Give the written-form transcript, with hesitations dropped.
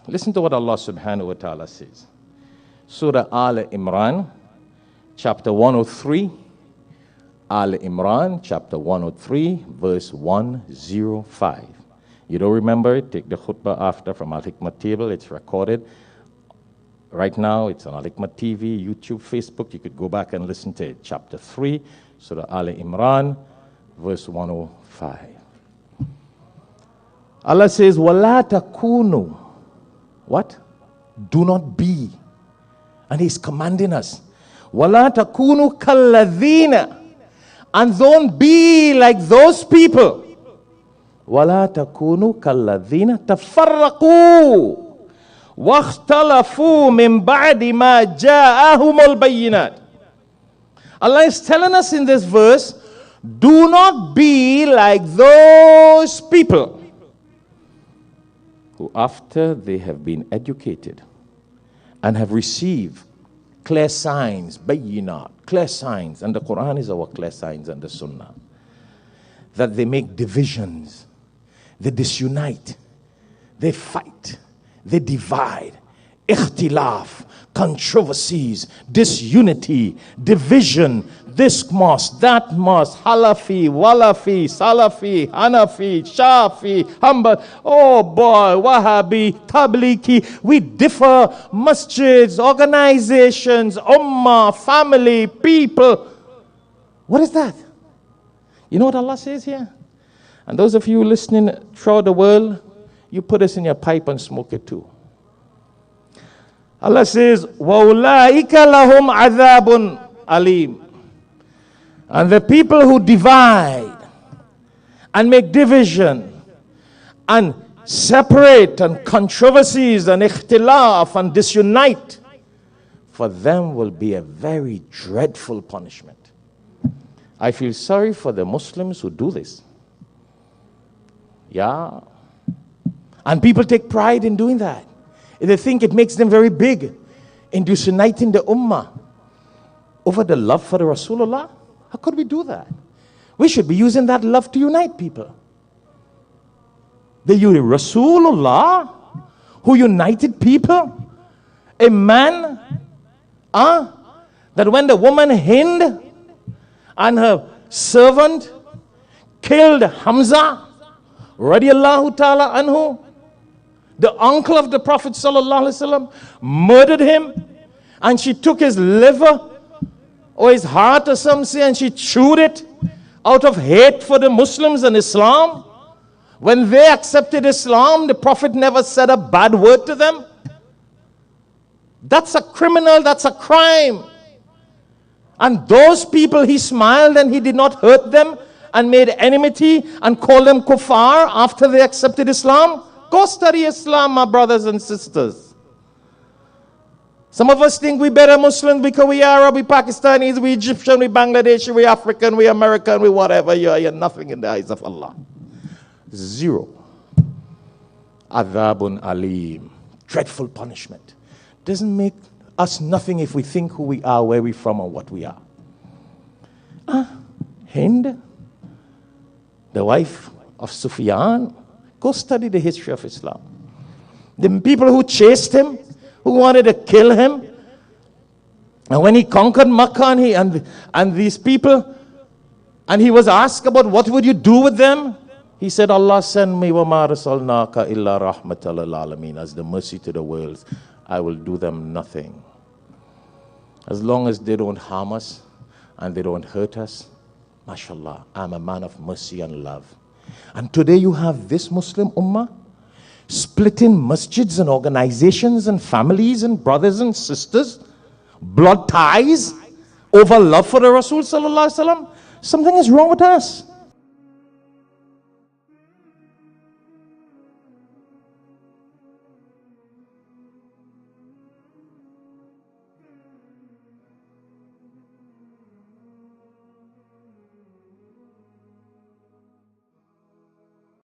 Listen to what Allah subhanahu wa ta'ala says. Surah Al-Imran, chapter 103. Al-Imran, chapter 103, verse 105. You don't remember it? Take the khutbah after from Alhikmat table. It's recorded. Right now, it's on Alhikmat TV, YouTube, Facebook. You could go back and listen to it. Chapter 3, Surah Al-Imran, verse 105. Allah says, وَلَا تَكُونُوا. What? Do not be. And He's commanding us. وَلَا تَكُونُوا كَالَّذِينَ. And don't be like those people. وَلَا تَكُونُوا كَالَّذِينَ تَفَرَّقُوا وَاخْتَلَفُوا مِنْ بَعْدِ مَا جَاءَهُمُ الْبَيِّنَاتِ. Allah is telling us in this verse, do not be like those people who after they have been educated and have received clear signs, bayyinat, clear signs, and the Qur'an is our clear signs and the Sunnah, that they make divisions, they disunite, they fight, they divide, ikhtilaf, controversies, disunity, division, this mosque, that mosque, Halafi, Walafi, Salafi, Hanafi, Shafi, Hanbal, oh boy, Wahhabi, Tablighi, we differ, masjids, organizations, ummah, family, people. What is that? You know what Allah says here? And those of you listening throughout the world, you put this in your pipe and smoke it too. Allah says, وَأُولَٰئِكَ لَهُمْ عَذَابٌ أَلِيمٌ. And the people who divide and make division and separate and controversies and ikhtilaf and disunite, for them will be a very dreadful punishment. I feel sorry for the Muslims who do this. Yeah. And people take pride in doing that. They think it makes them very big in disuniting the ummah over the love for the Rasulullah. How could we do that? We should be using that love to unite people. The Rasulullah who united people. A man that when the woman Hind and her servant killed Hamza radiallahu ta'ala anhu, the uncle of the Prophet sallallahu alaihi wasallam, murdered him, and she took his liver or his heart or some say, and she chewed it out of hate for the Muslims and Islam. When they accepted Islam, the Prophet never said a bad word to them. That's a criminal, that's a crime. And those people, he smiled and he did not hurt them and made enmity and called them kuffar after they accepted Islam. Go study Islam, my brothers and sisters. Some of us think we better Muslims because we Arab, we Pakistanis, we Egyptian, we Bangladeshi, we African, we American, we whatever. You're nothing in the eyes of Allah. Zero. Adhabun alim. Dreadful punishment. Doesn't make us nothing if we think who we are, where we're from, or what we are. Hind, the wife of Sufyan. Go study the history of Islam. The people who chased him, who wanted to kill him, and when he conquered Makkah and these people, and he was asked about what would you do with them, he said, Allah send me wa ma rasalnaka illa rahmatal lil alamin, as the mercy to the worlds. I will do them nothing. As long as they don't harm us and they don't hurt us, mashallah, I'm a man of mercy and love. And today you have this Muslim ummah splitting masjids and organizations and families and brothers and sisters, blood ties over love for the Rasul sallallahu alaihi wasallam. Something is wrong with us.